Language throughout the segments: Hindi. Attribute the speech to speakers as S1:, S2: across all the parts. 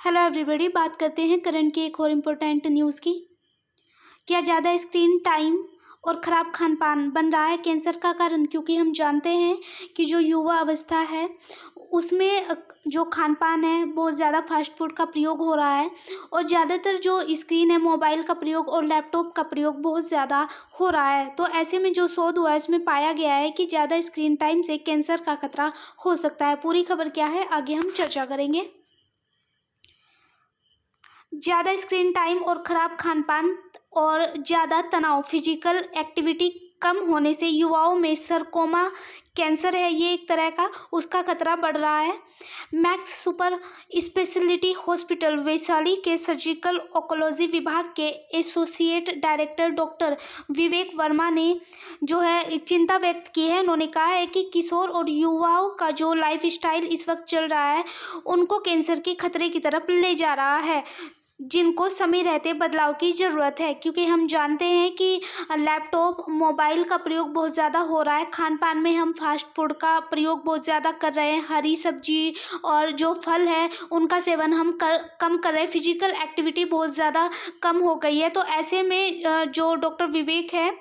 S1: हेलो एवरीबॉडी, बात करते हैं करंट की एक और इम्पोर्टेंट न्यूज़ की। क्या ज़्यादा स्क्रीन टाइम और ख़राब खान पान बन रहा है कैंसर का कारण? क्योंकि हम जानते हैं कि जो युवा अवस्था है उसमें जो खान पान है बहुत ज़्यादा फास्ट फूड का प्रयोग हो रहा है और ज़्यादातर जो स्क्रीन है मोबाइल का प्रयोग और लैपटॉप का प्रयोग बहुत ज़्यादा हो रहा है। तो ऐसे में जो शोध हुआ है उसमें पाया गया है कि ज़्यादा स्क्रीन टाइम से कैंसर का खतरा हो सकता है। पूरी खबर क्या है आगे हम चर्चा करेंगे। ज़्यादा स्क्रीन टाइम और ख़राब खान पान और ज़्यादा तनाव, फिजिकल एक्टिविटी कम होने से युवाओं में सरकोमा कैंसर है ये एक तरह का, उसका खतरा बढ़ रहा है। Max super speciality hospital Vaishali के सर्जिकल ऑन्कोलॉजी विभाग के एसोसिएट डायरेक्टर डॉक्टर विवेक वर्मा ने जो है चिंता व्यक्त की है। उन्होंने कहा है कि किशोर और युवाओं का जो लाइफ स्टाइल इस वक्त चल रहा है उनको कैंसर के खतरे की तरफ ले जा रहा है, जिनको समय रहते बदलाव की ज़रूरत है। क्योंकि हम जानते हैं कि लैपटॉप मोबाइल का प्रयोग बहुत ज़्यादा हो रहा है। खान पान में हम फास्ट फूड का प्रयोग बहुत ज़्यादा कर रहे हैं। हरी सब्जी और जो फल है उनका सेवन हम कम कर रहे हैं। फिजिकल एक्टिविटी बहुत ज़्यादा कम हो गई है। तो ऐसे में जो डॉक्टर विवेक है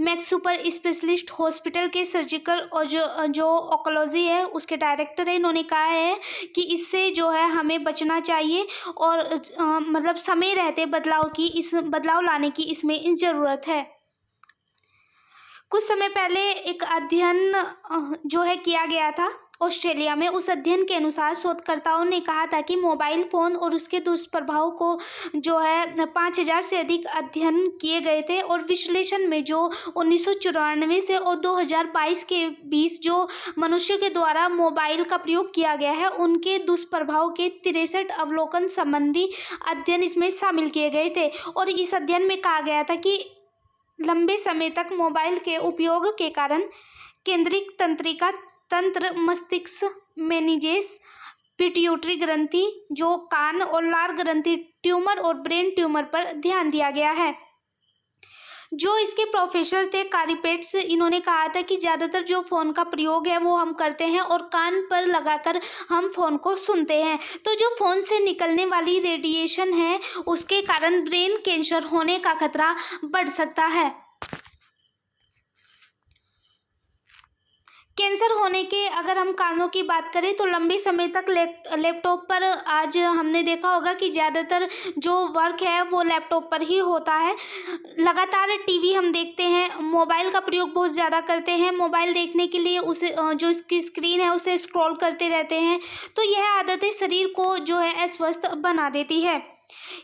S1: मैक्स सुपर स्पेशलिस्ट हॉस्पिटल के सर्जिकल और जो ऑन्कोलॉजी है उसके डायरेक्टर है, इन्होंने कहा है कि इससे जो है हमें बचना चाहिए और मतलब समय रहते बदलाव लाने की इसमें ज़रूरत है। कुछ समय पहले एक अध्ययन जो है किया गया था ऑस्ट्रेलिया में। उस अध्ययन के अनुसार शोधकर्ताओं ने कहा था कि मोबाइल फ़ोन और उसके दुष्प्रभाव को जो है 5000 से अधिक अध्ययन किए गए थे और विश्लेषण में जो 1994 से और 2022 के बीच जो मनुष्यों के द्वारा मोबाइल का प्रयोग किया गया है उनके दुष्प्रभाव के 63 अवलोकन संबंधी अध्ययन इसमें शामिल किए गए थे। और इस अध्ययन में कहा गया था कि लंबे समय तक मोबाइल के उपयोग के कारण केंद्रिक तंत्रिका तंत्र, मस्तिष्क, मेनिंजेस, पिट्यूटरी ग्रंथि, जो कान और लार ग्रंथि ट्यूमर और ब्रेन ट्यूमर पर ध्यान दिया गया है। जो इसके प्रोफेसर थे कारिपेट्स, इन्होंने कहा था कि ज़्यादातर जो फ़ोन का प्रयोग है वो हम करते हैं और कान पर लगाकर हम फ़ोन को सुनते हैं। तो जो फ़ोन से निकलने वाली रेडिएशन है उसके कारण ब्रेन कैंसर होने का खतरा बढ़ सकता है। कैंसर होने के अगर हम कारणों की बात करें तो लंबे समय तक लैपटॉप पर, आज हमने देखा होगा कि ज़्यादातर जो वर्क है वो लैपटॉप पर ही होता है। लगातार टीवी हम देखते हैं, मोबाइल का प्रयोग बहुत ज़्यादा करते हैं। मोबाइल देखने के लिए उसे जो इसकी स्क्रीन है उसे स्क्रॉल करते रहते हैं। तो यह आदतें शरीर को जो है अस्वस्थ बना देती है।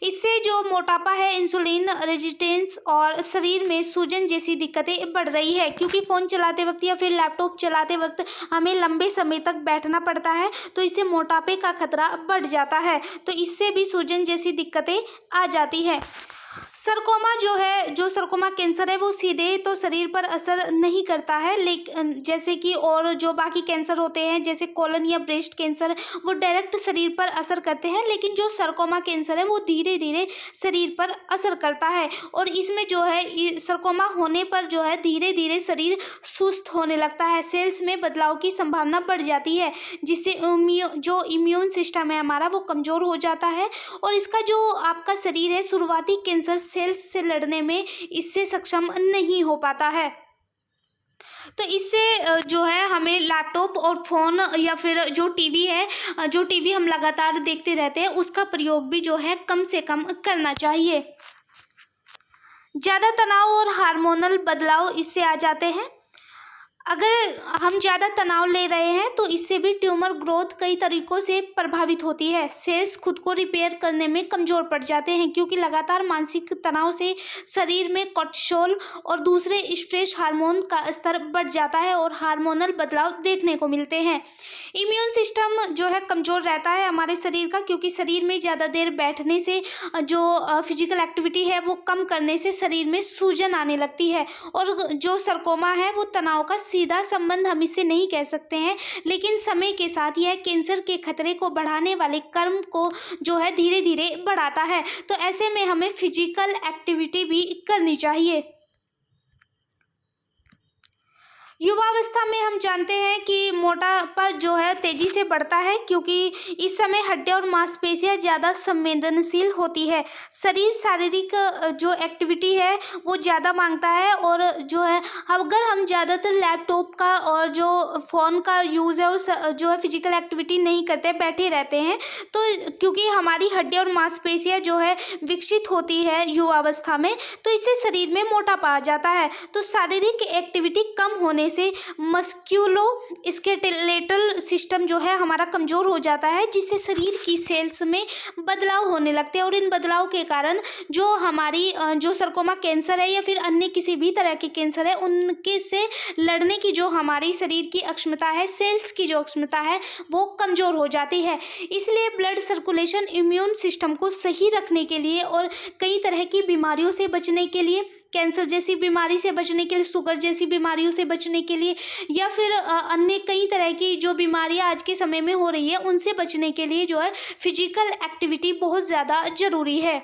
S1: इससे जो मोटापा है, इंसुलिन रेजिस्टेंस और शरीर में सूजन जैसी दिक्कतें बढ़ रही है। क्योंकि फ़ोन चलाते वक्त या फिर लैपटॉप चलाते वक्त हमें लंबे समय तक बैठना पड़ता है तो इससे मोटापे का खतरा बढ़ जाता है। तो इससे भी सूजन जैसी दिक्कतें आ जाती है। सरकोमा जो है, जो सरकोमा कैंसर है वो सीधे तो शरीर पर असर नहीं करता है, लेकिन जैसे कि और जो बाकी कैंसर होते हैं जैसे कोलन या ब्रेस्ट कैंसर वो डायरेक्ट शरीर पर असर करते हैं। लेकिन जो सरकोमा कैंसर है वो धीरे धीरे शरीर पर असर करता है और इसमें जो है सरकोमा होने पर जो है धीरे धीरे शरीर सुस्त होने लगता है, सेल्स में बदलाव की संभावना बढ़ जाती है, जिससे जो इम्यून सिस्टम है हमारा वो कमज़ोर हो जाता है और इसका जो आपका शरीर है शुरुआती कैंसर सेल्स से लड़ने में इससे सक्षम नहीं हो पाता है। तो इससे जो है हमें लैपटॉप और फ़ोन या फिर जो टीवी है, जो टीवी हम लगातार देखते रहते हैं उसका प्रयोग भी जो है कम से कम करना चाहिए। ज़्यादा तनाव और हार्मोनल बदलाव इससे आ जाते हैं। अगर हम ज़्यादा तनाव ले रहे हैं तो इससे भी ट्यूमर ग्रोथ कई तरीक़ों से प्रभावित होती है। सेल्स खुद को रिपेयर करने में कमज़ोर पड़ जाते हैं क्योंकि लगातार मानसिक तनाव से शरीर में कोर्टिसोल और दूसरे स्ट्रेस हार्मोन का स्तर बढ़ जाता है और हार्मोनल बदलाव देखने को मिलते हैं। इम्यून सिस्टम जो है कमज़ोर रहता है हमारे शरीर का, क्योंकि शरीर में ज़्यादा देर बैठने से जो फिजिकल एक्टिविटी है वो कम करने से शरीर में सूजन आने लगती है। और जो सरकोमा है वो तनाव का सीधा संबंध हम इससे नहीं कह सकते हैं, लेकिन समय के साथ यह कैंसर के खतरे को बढ़ाने वाले कर्म को जो है धीरे धीरे बढ़ाता है। तो ऐसे में हमें फिजिकल एक्टिविटी भी करनी चाहिए। युवावस्था में हम जानते हैं कि मोटापा जो है तेजी से बढ़ता है, क्योंकि इस समय हड्डियां और मांसपेशियां ज़्यादा संवेदनशील होती है। शरीर शारीरिक जो एक्टिविटी है वो ज़्यादा मांगता है, और जो है अगर हम ज़्यादातर लैपटॉप का और जो फ़ोन का यूज़ है और जो है फिजिकल एक्टिविटी नहीं करते, बैठे रहते हैं, तो क्योंकि हमारी हड्डियां और मांसपेशियां जो है विकसित होती है युवावस्था में, तो इससे शरीर में मोटापा आ जाता है। तो शारीरिक एक्टिविटी कम होने से मस्क्यूलो स्केलेटल सिस्टम जो है हमारा कमज़ोर हो जाता है, जिससे शरीर की सेल्स में बदलाव होने लगते हैं, और इन बदलाव के कारण जो हमारी जो सरकोमा कैंसर है या फिर अन्य किसी भी तरह के कैंसर है, उनके से लड़ने की जो हमारी शरीर की अक्षमता है, सेल्स की जो अक्षमता है, वो कमज़ोर हो जाती है। इसलिए ब्लड सर्कुलेशन इम्यून सिस्टम को सही रखने के लिए और कई तरह की बीमारियों से बचने के लिए, कैंसर जैसी बीमारी से बचने के लिए, शुगर जैसी बीमारियों से बचने के लिए, या फिर अन्य कई तरह की जो बीमारियां आज के समय में हो रही है उनसे बचने के लिए जो है फिजिकल एक्टिविटी बहुत ज़्यादा ज़रूरी है।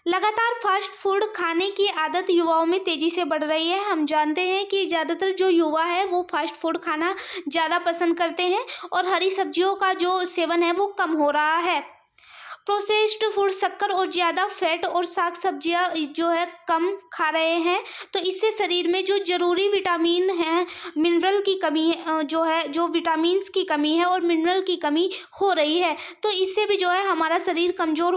S1: लगातार फास्ट फूड खाने की आदत युवाओं में तेज़ी से बढ़ रही है। हम जानते हैं कि ज़्यादातर जो युवा है वो फास्ट फूड खाना ज़्यादा पसंद करते हैं, और हरी सब्जियों का जो सेवन है वो कम हो रहा है। प्रोसेस्ड फूड, शक्कर और ज़्यादा फैट और साग सब्जियां जो है कम खा रहे हैं, तो इससे शरीर में जो ज़रूरी विटामिन है, मिनरल की कमी है, जो विटामिन्स की कमी है और मिनरल की कमी हो रही है। तो इससे भी जो है हमारा शरीर कमज़ोर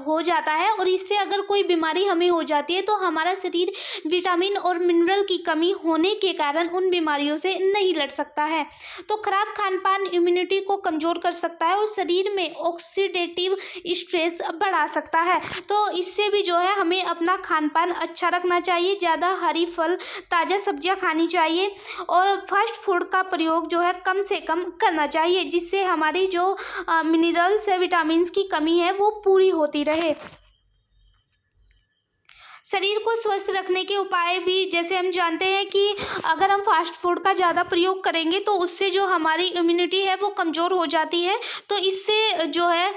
S1: हो जाता है, और इससे अगर कोई बीमारी हमें हो जाती है तो हमारा शरीर विटामिन और मिनरल की कमी होने के कारण उन बीमारियों से नहीं लड़ सकता है। तो खराब खान पान इम्यूनिटी को कमज़ोर कर सकता है और शरीर में ऑक्सीडेटिव स्ट्रेस बढ़ा सकता है। तो इससे भी जो है हमें अपना खान पान अच्छा रखना चाहिए, ज़्यादा हरी फल, ताज़ा सब्जियां खानी चाहिए, और फास्ट फूड का प्रयोग जो है कम से कम करना चाहिए, जिससे हमारी जो मिनरल्स है, विटामिन्स की कमी है वो पूरी होती रहे। शरीर को स्वस्थ रखने के उपाय भी, जैसे हम जानते हैं कि अगर हम फास्ट फूड का ज़्यादा प्रयोग करेंगे तो उससे जो हमारी इम्यूनिटी है वो कमज़ोर हो जाती है। तो इससे जो है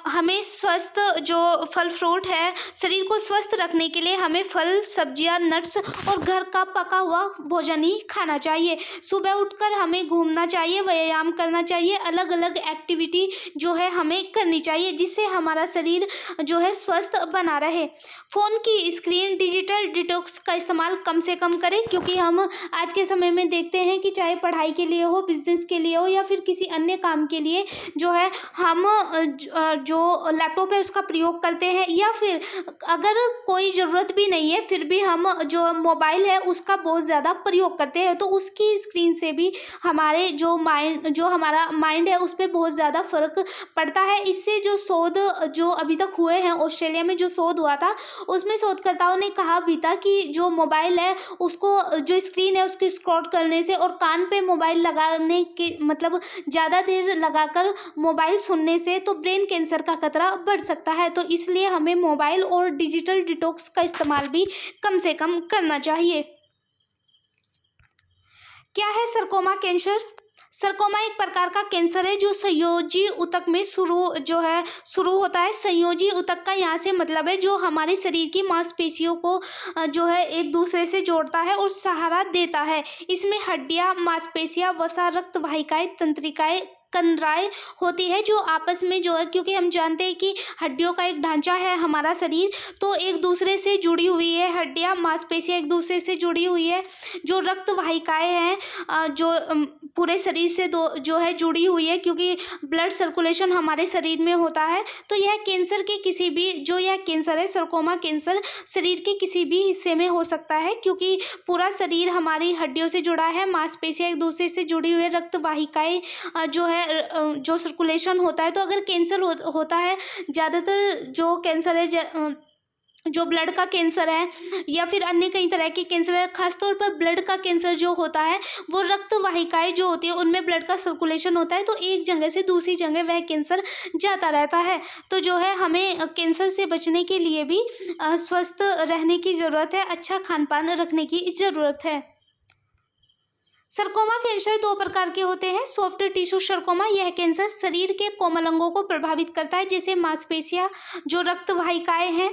S1: हमें स्वस्थ जो फल फ्रूट है, शरीर को स्वस्थ रखने के लिए हमें फल, सब्जियां, नट्स और घर का पका हुआ भोजन ही खाना चाहिए। सुबह उठकर हमें घूमना चाहिए, व्यायाम करना चाहिए, अलग अलग एक्टिविटी जो है हमें करनी चाहिए, जिससे हमारा शरीर जो है स्वस्थ बना रहे। फ़ोन की स्क्रीन डिजिटल डिटॉक्स का इस्तेमाल कम से कम करें, क्योंकि हम आज के समय में देखते हैं कि चाहे पढ़ाई के लिए हो, बिजनेस के लिए हो, या फिर किसी अन्य काम के लिए जो है हम जो लैपटॉप है उसका प्रयोग करते हैं, या फिर अगर कोई ज़रूरत भी नहीं है फिर भी हम जो मोबाइल है उसका बहुत ज़्यादा प्रयोग करते हैं, तो उसकी स्क्रीन से भी हमारे जो हमारा माइंड है उस पर बहुत ज़्यादा फ़र्क पड़ता है। इससे जो शोध जो अभी तक हुए हैं, ऑस्ट्रेलिया में जो शोध हुआ था उसमें शोधकर्ताओं ने कहा भी था कि जो मोबाइल है उसको, जो स्क्रीन है उसको स्क्रॉल करने से और कान पे मोबाइल लगाने के मतलब ज़्यादा देर लगाकर मोबाइल सुनने से तो ब्रेन कैंसर का खतरा बढ़ सकता है। तो इसलिए हमें मोबाइल और डिजिटल डिटॉक्स का इस्तेमाल भी कम से कम करना चाहिए। क्या है सरकोमा कैंसर? सरकोमा एक प्रकार का कैंसर है जो संयोजी ऊतक में शुरू होता है। संयोजी ऊतक का यहाँ से मतलब है जो हमारे शरीर की मांसपेशियों को जो है एक दूसरे से जोड़ता है और सहारा देता है। इसमें हड्डियाँ, मांसपेशियाँ, वसा, रक्त वाहिकाएं, तंत्रिकाएं, कंदराएं होती है जो आपस में जो है, क्योंकि हम जानते हैं कि हड्डियों का एक ढांचा है हमारा शरीर, तो एक दूसरे से जुड़ी हुई है। हड्डियां, मांसपेशियां एक दूसरे से जुड़ी हुई है। जो रक्त वाहिकाएं हैं जो पूरे शरीर से जो है जुड़ी हुई है, क्योंकि ब्लड सर्कुलेशन हमारे शरीर में होता है। तो यह कैंसर के किसी भी यह कैंसर है, सरकोमा कैंसर शरीर के किसी भी हिस्से में हो सकता है, क्योंकि पूरा शरीर हमारी हड्डियों से जुड़ा है, मांसपेशियां एक दूसरे से जुड़ी हुई है, रक्त वाहिकाएं जो है जो सर्कुलेशन होता है। तो अगर कैंसर होता है, ज़्यादातर जो कैंसर है जो ब्लड का कैंसर है या फिर अन्य कई तरह के कैंसर है, खासतौर पर ब्लड का कैंसर जो होता है वो रक्त वाहिकाएं जो होती है उनमें ब्लड का सर्कुलेशन होता है, तो एक जगह से दूसरी जगह वह कैंसर जाता रहता है। तो जो है हमें कैंसर से बचने के लिए भी स्वस्थ रहने की ज़रूरत है, अच्छा खान पान रखने की ज़रूरत है। सरकोमा कैंसर दो प्रकार के होते हैं। सॉफ्ट टिश्यू सरकोमा, यह कैंसर शरीर के कोमल अंगों को प्रभावित करता है, जैसे मांसपेशियां, जो रक्त वाहिकाएं हैं।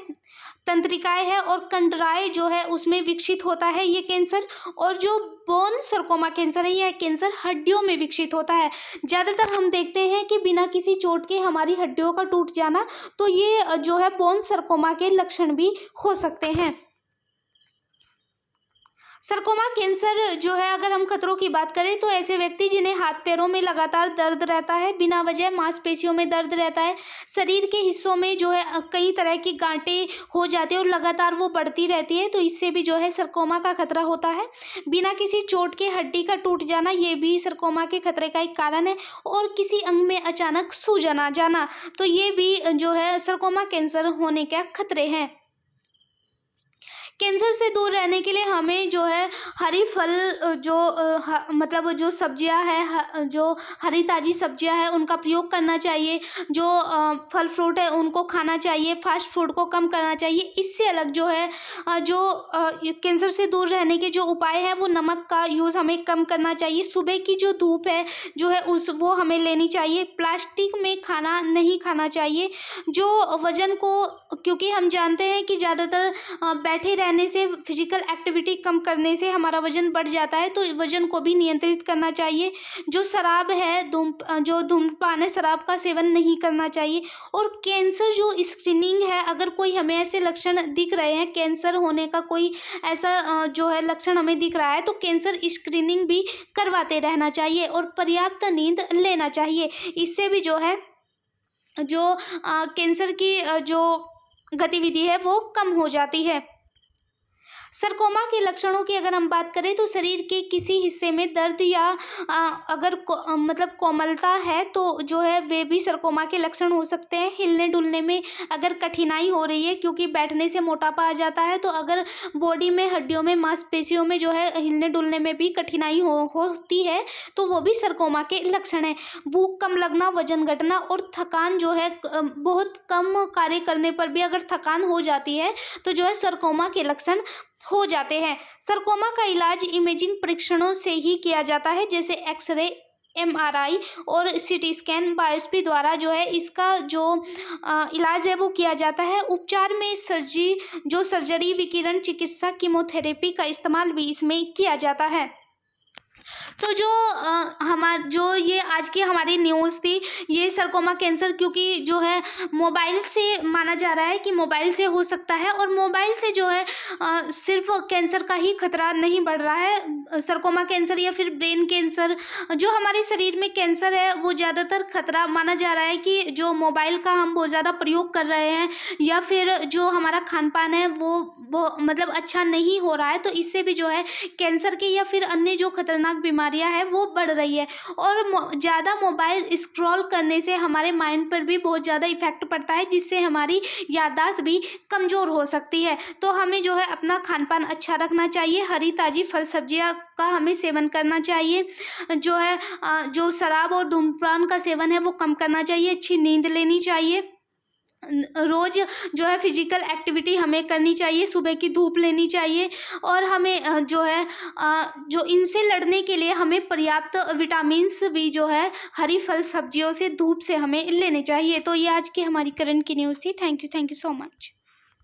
S1: तंत्रिकाएं है और कंडराएं जो है उसमें विकसित होता है ये कैंसर। और जो बोन सरकोमा कैंसर है यह कैंसर हड्डियों में विकसित होता है। ज़्यादातर हम देखते हैं कि बिना किसी चोट के हमारी हड्डियों का टूट जाना, तो ये जो है बोन सरकोमा के लक्षण भी हो सकते हैं। सरकोमा कैंसर जो है, अगर हम खतरों की बात करें तो ऐसे व्यक्ति जिन्हें हाथ पैरों में लगातार दर्द रहता है, बिना वजह मांसपेशियों में दर्द रहता है, शरीर के हिस्सों में जो है कई तरह की गांठें हो जाती है और लगातार वो बढ़ती रहती है, तो इससे भी जो है सरकोमा का खतरा होता है। बिना किसी चोट के हड्डी का टूट जाना ये भी सरकोमा के खतरे का एक कारण है। और किसी अंग में अचानक सूजन आ जाना, तो ये भी जो है सरकोमा कैंसर होने के खतरे हैं। कैंसर से दूर रहने के लिए हमें जो है हरी फल जो मतलब जो सब्जियां हैं, जो हरी ताज़ी सब्जियां हैं उनका प्रयोग करना चाहिए। जो फल फ्रूट है उनको खाना चाहिए, फास्ट फूड को कम करना चाहिए। इससे अलग जो है कैंसर से दूर रहने के जो उपाय हैं वो नमक का यूज़ हमें कम करना चाहिए। सुबह की जो धूप है जो है वो हमें लेनी चाहिए। प्लास्टिक में खाना नहीं खाना चाहिए। जो वज़न को, क्योंकि हम जानते हैं कि ज़्यादातर बैठे रहने से, फिजिकल एक्टिविटी कम करने से हमारा वजन बढ़ जाता है, तो वजन को भी नियंत्रित करना चाहिए। जो शराब है, जो धूम्रपान है, शराब का सेवन नहीं करना चाहिए। और कैंसर जो स्क्रीनिंग है, अगर कोई हमें ऐसे लक्षण दिख रहे हैं, कैंसर होने का कोई ऐसा जो है लक्षण हमें दिख रहा है, तो कैंसर स्क्रीनिंग भी करवाते रहना चाहिए और पर्याप्त नींद लेना चाहिए। इससे भी जो है जो कैंसर की जो गतिविधि है वो कम हो जाती है। सरकोमा के लक्षणों की अगर हम बात करें तो शरीर के किसी हिस्से में दर्द या अगर मतलब कोमलता है तो जो है वे भी सरकोमा के लक्षण हो सकते हैं। हिलने डुलने में अगर कठिनाई हो रही है, क्योंकि बैठने से मोटापा आ जाता है, तो अगर बॉडी में, हड्डियों में, मांसपेशियों में जो है हिलने डुलने में भी कठिनाई होती है तो वो भी सरकोमा के लक्षण है। भूख कम लगना, वजन घटना और थकान जो है, बहुत कम कार्य करने पर भी अगर थकान हो जाती है तो जो है सरकोमा के लक्षण हो जाते हैं। सरकोमा का इलाज इमेजिंग परीक्षणों से ही किया जाता है, जैसे एक्सरे, एमआरआई और सीटी स्कैन, बायोप्सी द्वारा जो है इसका जो इलाज है वो किया जाता है। उपचार में सर्जरी, विकिरण चिकित्सा, कीमोथेरेपी का इस्तेमाल भी इसमें किया जाता है। तो जो ये आज की हमारी न्यूज़ थी, ये सरकोमा कैंसर, क्योंकि जो है मोबाइल से माना जा रहा है कि मोबाइल से हो सकता है, और मोबाइल से जो है सिर्फ कैंसर का ही खतरा नहीं बढ़ रहा है। सरकोमा कैंसर या फिर ब्रेन कैंसर, जो हमारे शरीर में कैंसर है, वो ज़्यादातर खतरा माना जा रहा है कि जो मोबाइल का हम बहुत ज़्यादा प्रयोग कर रहे हैं, या फिर जो हमारा खान पान है वो मतलब अच्छा नहीं हो रहा है, तो इससे भी जो है कैंसर के या फिर अन्य जो खतरनाक बीमारियां हैं वो बढ़ रही है। और ज़्यादा मोबाइल स्क्रॉल करने से हमारे माइंड पर भी बहुत ज़्यादा इफेक्ट पड़ता है, जिससे हमारी याददाश्त भी कमज़ोर हो सकती है। तो हमें जो है अपना खान पान अच्छा रखना चाहिए, हरी ताज़ी फल सब्जियां का हमें सेवन करना चाहिए। जो है जो शराब और धूम्रपान का सेवन है वो कम करना चाहिए। अच्छी नींद लेनी चाहिए। रोज़ जो है फिजिकल एक्टिविटी हमें करनी चाहिए, सुबह की धूप लेनी चाहिए। और हमें जो है जो इनसे लड़ने के लिए हमें पर्याप्त विटामिन्स भी जो है हरी फल सब्जियों से, धूप से हमें लेने चाहिए। तो ये आज की हमारी करंट की न्यूज़ थी। Thank you so much.